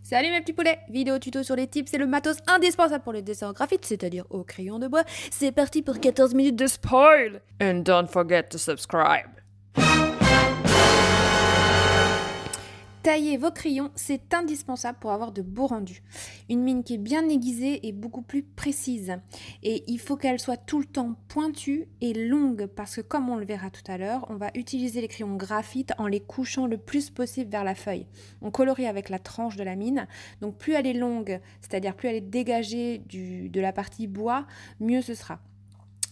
Salut mes petits poulets, vidéo tuto sur les tips et le matos indispensable pour le dessin en graphite, c'est-à-dire au crayon de bois. C'est parti pour 14 minutes de spoil. And don't forget to subscribe. Tailler vos crayons, c'est indispensable pour avoir de beaux rendus. Une mine qui est bien aiguisée est beaucoup plus précise. Et il faut qu'elle soit tout le temps pointue et longue parce que comme on le verra tout à l'heure, on va utiliser les crayons graphite en les couchant le plus possible vers la feuille. On colorie avec la tranche de la mine. Donc plus elle est longue, c'est-à-dire plus elle est dégagée de la partie bois, mieux ce sera.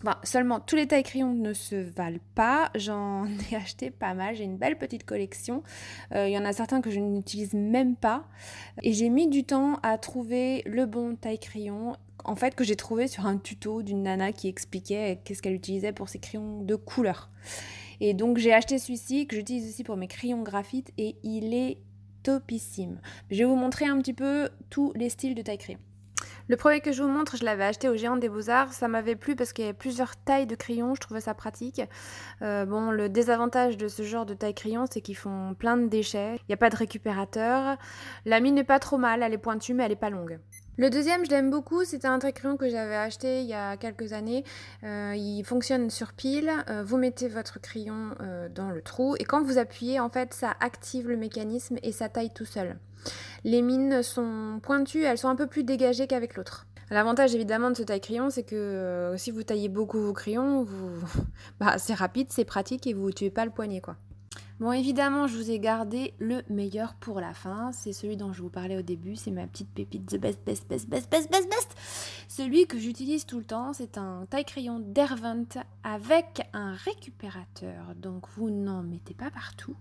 Bon, seulement, tous les tailles-crayons ne se valent pas. J'en ai acheté pas mal. J'ai une belle petite collection. Il y en a certains que je n'utilise même pas. Et j'ai mis du temps à trouver le bon taille-crayon. En fait, que j'ai trouvé sur un tuto d'une nana qui expliquait qu'est-ce qu'elle utilisait pour ses crayons de couleur. Et donc, j'ai acheté celui-ci que j'utilise aussi pour mes crayons graphite. Et il est topissime. Je vais vous montrer un petit peu tous les styles de taille-crayon. Le premier que je vous montre, je l'avais acheté au Géant des Beaux-Arts. Ça m'avait plu parce qu'il y avait plusieurs tailles de crayons. Je trouvais ça pratique. Le désavantage de ce genre de taille-crayon, c'est qu'ils font plein de déchets. Il n'y a pas de récupérateur. La mine n'est pas trop mal. Elle est pointue, mais elle n'est pas longue. Le deuxième, je l'aime beaucoup. C'était un taille-crayon que j'avais acheté il y a quelques années. Il fonctionne sur pile. Vous mettez votre crayon dans le trou. Et quand vous appuyez, en fait, ça active le mécanisme et ça taille tout seul. Les mines sont pointues, elles sont un peu plus dégagées qu'avec l'autre. L'avantage évidemment de ce taille-crayon, c'est que si vous taillez beaucoup vos crayons, c'est rapide, c'est pratique et vous ne tuez pas le poignet, quoi. Bon, évidemment, je vous ai gardé le meilleur pour la fin. C'est celui dont je vous parlais au début. C'est ma petite pépite, the best. Celui que j'utilise tout le temps, c'est un taille-crayon Derwent avec un récupérateur. Donc, vous n'en mettez pas partout.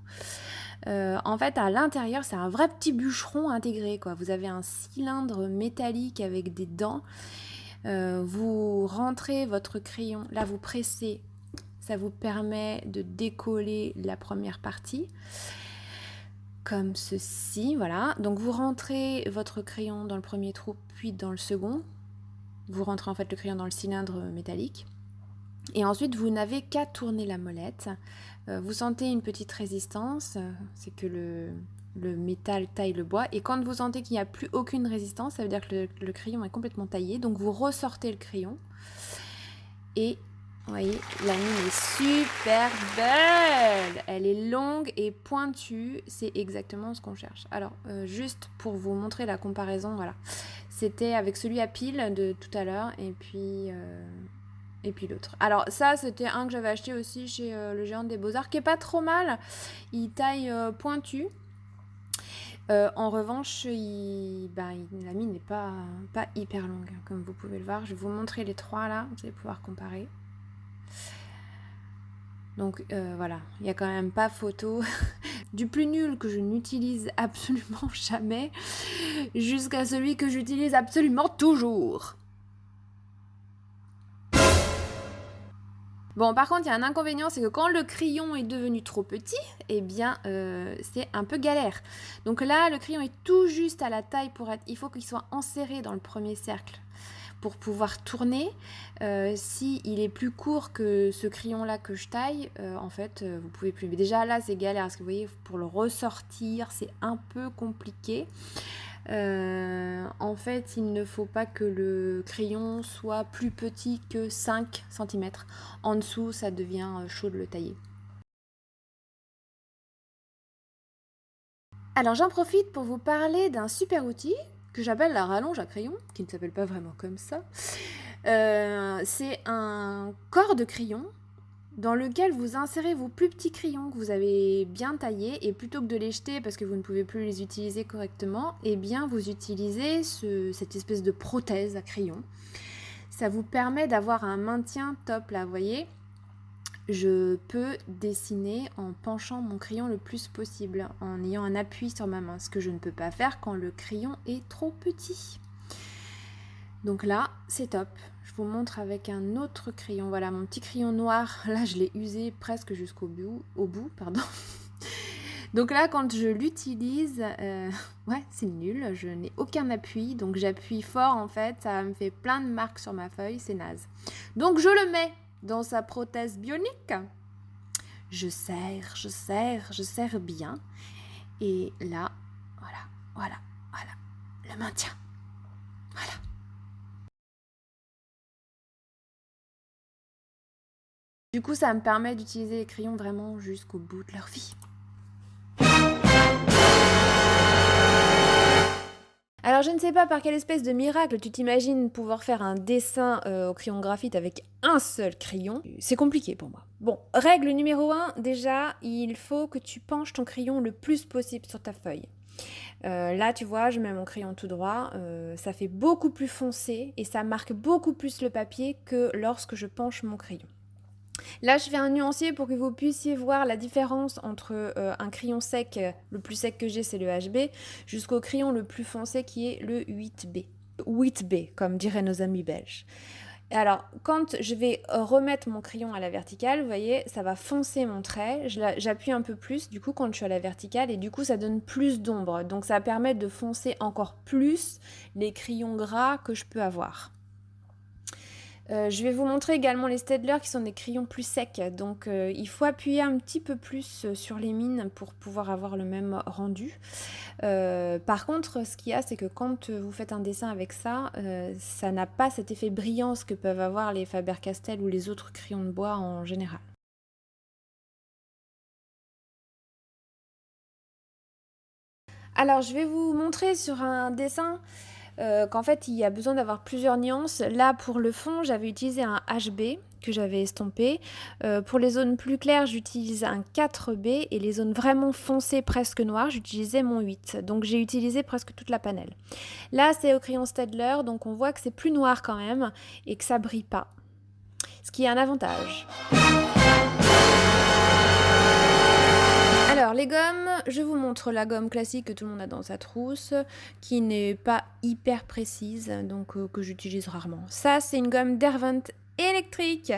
En fait, à l'intérieur, c'est un vrai petit bûcheron intégré, quoi. Vous avez un cylindre métallique avec des dents. Vous rentrez votre crayon. Là, vous pressez. Ça vous permet de décoller la première partie, comme ceci, voilà. Donc vous rentrez votre crayon dans le premier trou, puis dans le second. Vous rentrez en fait le crayon dans le cylindre métallique. Et ensuite, vous n'avez qu'à tourner la molette. Vous sentez une petite résistance, c'est que le métal taille le bois. Et quand vous sentez qu'il n'y a plus aucune résistance, ça veut dire que le crayon est complètement taillé. Donc vous ressortez le crayon et vous voyez, la mine est super belle. Elle est longue et pointue. C'est exactement ce qu'on cherche. Alors, juste pour vous montrer la comparaison, voilà. C'était avec celui à pile de tout à l'heure et puis l'autre. Alors ça, c'était un que j'avais acheté aussi chez le Géant des Beaux-Arts, qui est pas trop mal. Il taille pointu. En revanche, la mine n'est pas hyper longue, comme vous pouvez le voir. Je vais vous montrer les trois là, vous allez pouvoir comparer. Donc voilà, il n'y a quand même pas photo. Du plus nul que je n'utilise absolument jamais, jusqu'à celui que j'utilise absolument toujours. Bon, par contre, il y a un inconvénient, c'est que quand le crayon est devenu trop petit, c'est un peu galère. Donc là, le crayon est tout juste à la taille il faut qu'il soit enserré dans le premier cercle pour pouvoir tourner. S'il est plus court que ce crayon-là que je taille, vous pouvez plus. Mais déjà là, c'est galère, parce que vous voyez, pour le ressortir, c'est un peu compliqué. En fait, il ne faut pas que le crayon soit plus petit que 5 cm. En dessous, ça devient chaud de le tailler. Alors, j'en profite pour vous parler d'un super outil que j'appelle la rallonge à crayon, qui ne s'appelle pas vraiment comme ça. C'est un corps de crayon dans lequel vous insérez vos plus petits crayons que vous avez bien taillés, et plutôt que de les jeter parce que vous ne pouvez plus les utiliser correctement, eh bien vous utilisez cette espèce de prothèse à crayon. Ça vous permet d'avoir un maintien top là, vous voyez. Je peux dessiner en penchant mon crayon le plus possible, en ayant un appui sur ma main, ce que je ne peux pas faire quand le crayon est trop petit. Donc là, c'est top. Je vous montre avec un autre crayon. Voilà, mon petit crayon noir. Là, je l'ai usé presque jusqu'au bout. Donc là, quand je l'utilise, c'est nul. Je n'ai aucun appui. Donc j'appuie fort, en fait. Ça me fait plein de marques sur ma feuille. C'est naze. Donc je le mets dans sa prothèse bionique. Je serre bien. Et là, voilà. le maintien. Voilà. Du coup, ça me permet d'utiliser les crayons vraiment jusqu'au bout de leur vie. Alors je ne sais pas par quelle espèce de miracle tu t'imagines pouvoir faire un dessin au crayon graphite avec un seul crayon. C'est compliqué pour moi. Bon, règle numéro 1, déjà, il faut que tu penches ton crayon le plus possible sur ta feuille. Là, tu vois, je mets mon crayon tout droit, ça fait beaucoup plus foncé et ça marque beaucoup plus le papier que lorsque je penche mon crayon. Là, je fais un nuancier pour que vous puissiez voir la différence entre un crayon sec, le plus sec que j'ai, c'est le HB, jusqu'au crayon le plus foncé qui est le 8B. 8B, comme diraient nos amis belges. Alors, quand je vais remettre mon crayon à la verticale, vous voyez, ça va foncer mon trait. J'appuie un peu plus, du coup, quand je suis à la verticale, et du coup, ça donne plus d'ombre. Donc, ça permet de foncer encore plus les crayons gras que je peux avoir. Je vais vous montrer également les Staedtler qui sont des crayons plus secs, donc il faut appuyer un petit peu plus sur les mines pour pouvoir avoir le même rendu. Par contre, ce qu'il y a, c'est que quand vous faites un dessin avec ça, ça n'a pas cet effet brillance que peuvent avoir les Faber-Castell ou les autres crayons de bois en général. Alors, je vais vous montrer sur un dessin qu'en fait il y a besoin d'avoir plusieurs nuances. Là pour le fond j'avais utilisé un HB que j'avais estompé. Pour les zones plus claires j'utilise un 4B et les zones vraiment foncées presque noires j'utilisais mon 8. Donc j'ai utilisé presque toute la panelle. Là c'est au crayon Staedtler donc on voit que c'est plus noir quand même et que ça brille pas. Ce qui est un avantage. Alors les gommes, je vous montre la gomme classique que tout le monde a dans sa trousse, qui n'est pas hyper précise, donc que j'utilise rarement. Ça c'est une gomme Derwent électrique.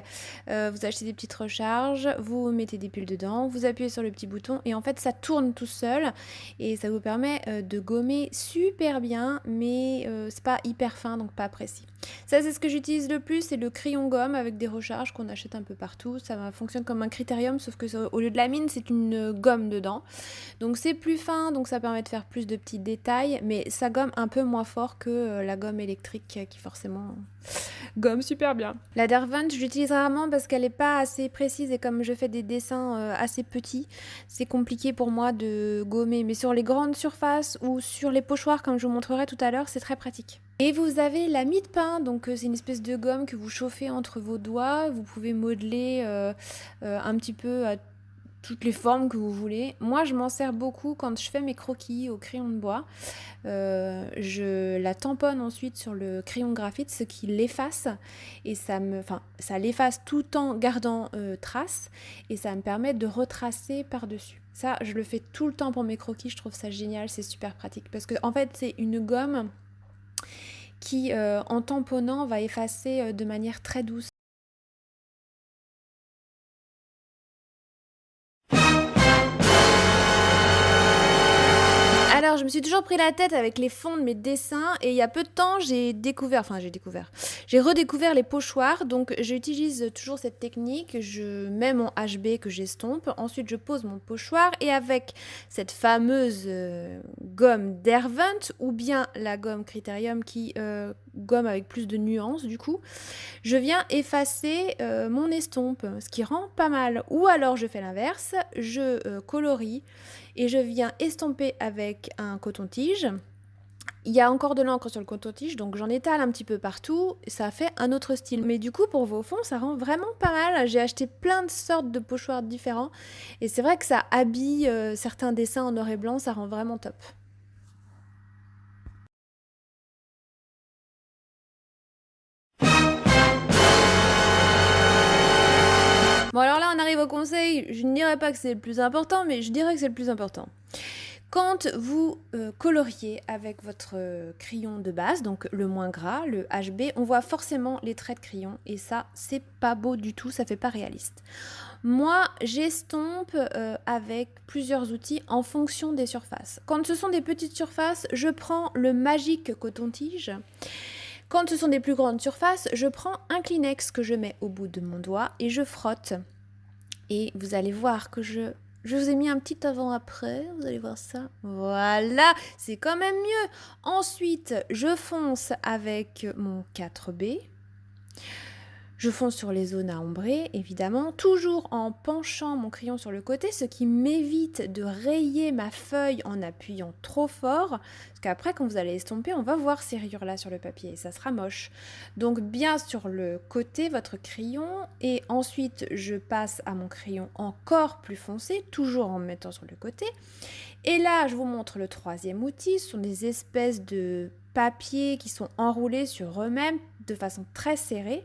Vous achetez des petites recharges, vous mettez des piles dedans, vous appuyez sur le petit bouton et en fait ça tourne tout seul et ça vous permet de gommer super bien, mais c'est pas hyper fin donc pas précis. Ça c'est ce que j'utilise le plus, c'est le crayon gomme avec des recharges qu'on achète un peu partout. Ça fonctionne comme un critérium sauf que au lieu de la mine c'est une gomme dedans. Donc c'est plus fin, donc ça permet de faire plus de petits détails, mais ça gomme un peu moins fort que la gomme électrique qui forcément gomme super bien. La Derwent, je l'utilise rarement parce qu'elle n'est pas assez précise et comme je fais des dessins assez petits, c'est compliqué pour moi de gommer. Mais sur les grandes surfaces ou sur les pochoirs, comme je vous montrerai tout à l'heure, c'est très pratique. Et vous avez la mie de pain, donc c'est une espèce de gomme que vous chauffez entre vos doigts. Vous pouvez modeler un petit peu à toutes les formes que vous voulez. Moi, je m'en sers beaucoup quand je fais mes croquis au crayon de bois. Je la tamponne ensuite sur le crayon graphite, ce qui l'efface et ça l'efface tout en gardant trace et ça me permet de retracer par-dessus. Ça, je le fais tout le temps pour mes croquis, je trouve ça génial, c'est super pratique parce que en fait, c'est une gomme qui, en tamponnant, va effacer de manière très douce. Alors, je me suis toujours pris la tête avec les fonds de mes dessins et il y a peu de temps, j'ai redécouvert les pochoirs. Donc, j'utilise toujours cette technique. Je mets mon HB que j'estompe. Ensuite, je pose mon pochoir et avec cette fameuse gomme Derwent ou bien la gomme Critérium qui gomme avec plus de nuances du coup, je viens effacer mon estompe, ce qui rend pas mal. Ou alors, je fais l'inverse, je colorie et je viens estomper avec un coton-tige. Il y a encore de l'encre sur le coton-tige, donc j'en étale un petit peu partout. Ça fait un autre style. Mais du coup, pour vos fonds, ça rend vraiment pas mal. J'ai acheté plein de sortes de pochoirs différents. Et c'est vrai que ça habille certains dessins en noir et blanc. Ça rend vraiment top. Bon alors là on arrive au conseil, je ne dirais pas que c'est le plus important, mais je dirais que c'est le plus important. Quand vous coloriez avec votre crayon de base, donc le moins gras, le HB, on voit forcément les traits de crayon et ça c'est pas beau du tout, ça fait pas réaliste. Moi j'estompe avec plusieurs outils en fonction des surfaces. Quand ce sont des petites surfaces, je prends le magique coton-tige. Quand ce sont des plus grandes surfaces, je prends un Kleenex que je mets au bout de mon doigt et je frotte. Et vous allez voir que je Je vous ai mis un petit avant-après, vous allez voir ça. Voilà, c'est quand même mieux. Ensuite, je fonce avec mon 4B. Je fonce sur les zones à ombrer, évidemment, toujours en penchant mon crayon sur le côté, ce qui m'évite de rayer ma feuille en appuyant trop fort, parce qu'après, quand vous allez estomper, on va voir ces rayures-là sur le papier, et ça sera moche. Donc bien sur le côté, votre crayon, et ensuite, je passe à mon crayon encore plus foncé, toujours en me mettant sur le côté. Et là, je vous montre le troisième outil, ce sont des espèces de papiers qui sont enroulés sur eux-mêmes de façon très serrée,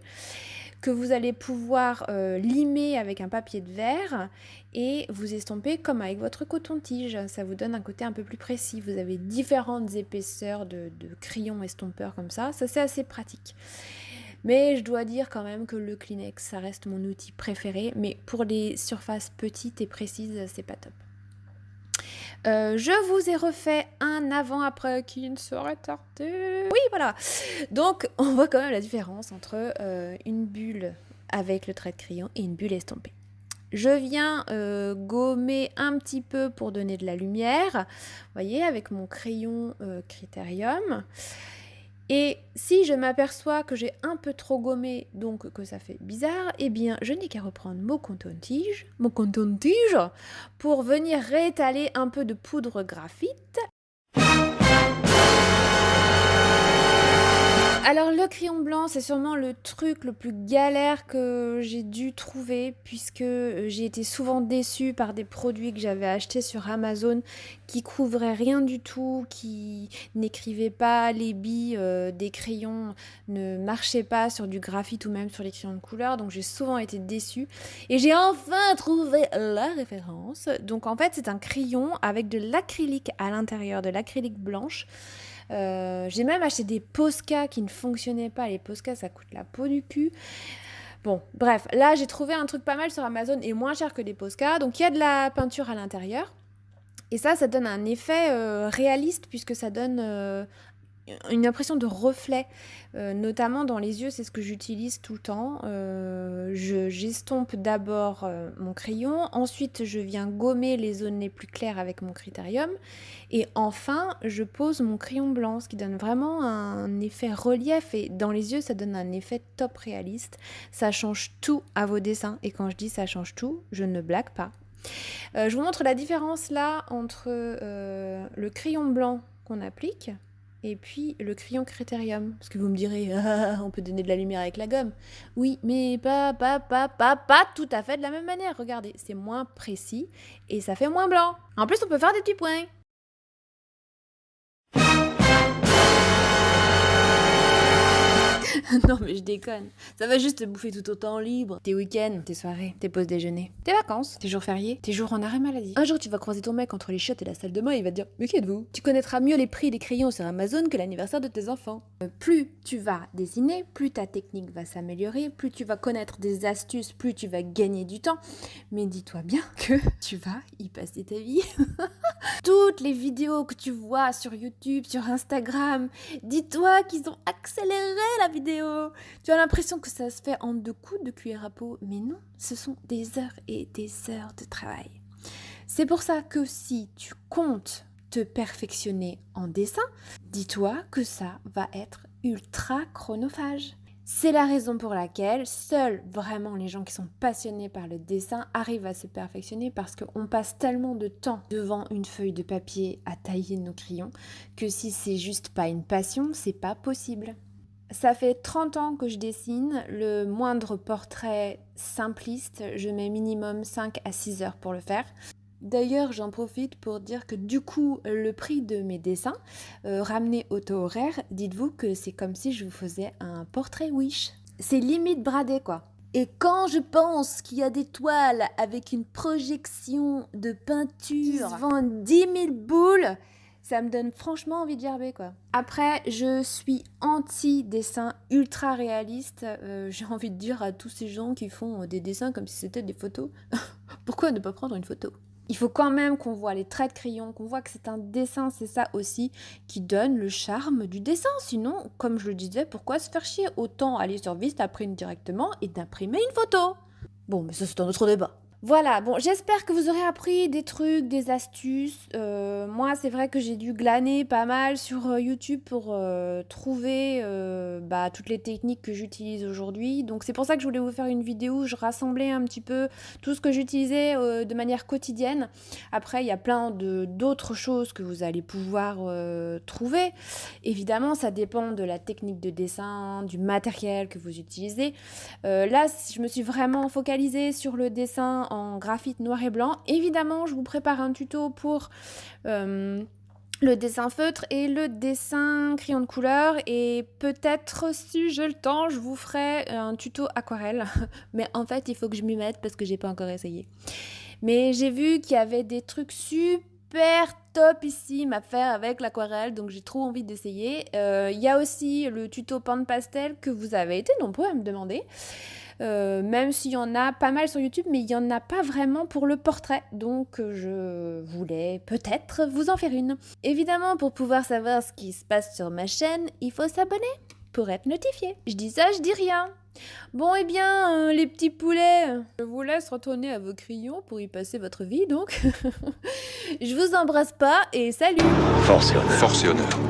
que vous allez pouvoir limer avec un papier de verre et vous estomper comme avec votre coton-tige. Ça vous donne un côté un peu plus précis. Vous avez différentes épaisseurs de crayons estompeurs comme ça. Ça, c'est assez pratique. Mais je dois dire quand même que le Kleenex, ça reste mon outil préféré. Mais pour les surfaces petites et précises, c'est pas top. Je vous ai refait un avant-après qui ne saurait tarder. Oui, voilà. Donc, on voit quand même la différence entre une bulle avec le trait de crayon et une bulle estompée. Je viens gommer un petit peu pour donner de la lumière, vous voyez, avec mon crayon Critérium. Et si je m'aperçois que j'ai un peu trop gommé, donc que ça fait bizarre, eh bien, je n'ai qu'à reprendre mon coton-tige, pour venir réétaler un peu de poudre graphite. Alors le crayon blanc, c'est sûrement le truc le plus galère que j'ai dû trouver, puisque j'ai été souvent déçue par des produits que j'avais achetés sur Amazon qui couvraient rien du tout, qui n'écrivaient pas, les billes des crayons ne marchaient pas sur du graphite ou même sur les crayons de couleur, donc j'ai souvent été déçue. Et j'ai enfin trouvé la référence. Donc en fait, c'est un crayon avec de l'acrylique à l'intérieur, de l'acrylique blanche. J'ai même acheté des Posca qui ne fonctionnaient pas. Les Posca, ça coûte la peau du cul. Bon, bref, là j'ai trouvé un truc pas mal sur Amazon et moins cher que les Posca. Donc il y a de la peinture à l'intérieur. Et ça donne un effet réaliste puisque ça donne une impression de reflet, notamment dans les yeux, c'est ce que j'utilise tout le temps. J'estompe d'abord mon crayon, ensuite je viens gommer les zones les plus claires avec mon Critérium, et enfin je pose mon crayon blanc, ce qui donne vraiment un effet relief, et dans les yeux ça donne un effet top réaliste. Ça change tout à vos dessins, et quand je dis ça change tout, je ne blague pas. Je vous montre la différence là entre le crayon blanc qu'on applique et puis le crayon Critérium. Parce que vous me direz, on peut donner de la lumière avec la gomme. Oui, mais pas tout à fait de la même manière. Regardez, c'est moins précis et ça fait moins blanc. En plus, on peut faire des petits points. Non mais je déconne, ça va juste te bouffer tout autant libre. Tes week-ends, tes soirées, tes pauses déjeuner, tes vacances, tes jours fériés, tes jours en arrêt maladie. Un jour tu vas croiser ton mec entre les chiottes et la salle de bain et il va te dire « Mais qui êtes-vous ?» Tu connaîtras mieux les prix des crayons sur Amazon que l'anniversaire de tes enfants. Plus tu vas dessiner, plus ta technique va s'améliorer, plus tu vas connaître des astuces, plus tu vas gagner du temps. Mais dis-toi bien que tu vas y passer ta vie. Toutes les vidéos que tu vois sur YouTube, sur Instagram, dis-toi qu'ils ont accéléré la vidéo. Tu as l'impression que ça se fait en 2 coups de cuillère à peau, mais non, ce sont des heures et des heures de travail. C'est pour ça que si tu comptes te perfectionner en dessin, dis-toi que ça va être ultra chronophage. C'est la raison pour laquelle seuls vraiment les gens qui sont passionnés par le dessin arrivent à se perfectionner, parce qu'on passe tellement de temps devant une feuille de papier à tailler nos crayons que si c'est juste pas une passion, c'est pas possible. Ça fait 30 ans que je dessine. Le moindre portrait simpliste, je mets minimum 5 à 6 heures pour le faire. D'ailleurs, j'en profite pour dire que du coup, le prix de mes dessins, ramené au taux horaire, dites-vous que c'est comme si je vous faisais un portrait Wish. C'est limite bradé, quoi. Et quand je pense qu'il y a des toiles avec une projection de peinture qui se vendent 10 000 boules, ça me donne franchement envie de gerber, quoi. Après, je suis anti-dessin ultra réaliste. J'ai envie de dire à tous ces gens qui font des dessins comme si c'était des photos, pourquoi ne pas prendre une photo ? Il faut quand même qu'on voit les traits de crayon, qu'on voit que c'est un dessin, c'est ça aussi qui donne le charme du dessin. Sinon, comme je le disais, pourquoi se faire chier ? Autant aller sur Vistaprint directement et d'imprimer une photo. Bon, mais ça c'est un autre débat. Voilà, bon, j'espère que vous aurez appris des trucs, des astuces. Moi, c'est vrai que j'ai dû glaner pas mal sur YouTube pour trouver toutes les techniques que j'utilise aujourd'hui. Donc c'est pour ça que je voulais vous faire une vidéo où je rassemblais un petit peu tout ce que j'utilisais de manière quotidienne. Après, il y a plein d'autres choses que vous allez pouvoir trouver. Évidemment, ça dépend de la technique de dessin, du matériel que vous utilisez. Là, je me suis vraiment focalisée sur le dessin en graphite noir et blanc. Évidemment, je vous prépare un tuto pour le dessin feutre et le dessin crayon de couleur, et peut-être si j'ai le temps je vous ferai un tuto aquarelle mais en fait il faut que je m'y mette parce que j'ai pas encore essayé. Mais j'ai vu qu'il y avait des trucs super topissimes à faire avec l'aquarelle, donc j'ai trop envie d'essayer. Il y a aussi le tuto pan de pastel que vous avez été nombreux à me demander. Même s'il y en a pas mal sur YouTube, mais il n'y en a pas vraiment pour le portrait. Donc je voulais peut-être vous en faire une. Évidemment, pour pouvoir savoir ce qui se passe sur ma chaîne, il faut s'abonner pour être notifié. Je dis ça, je dis rien. Bon, eh bien, les petits poulets, je vous laisse retourner à vos crayons pour y passer votre vie, donc. Je vous embrasse pas et salut! Force et honneur.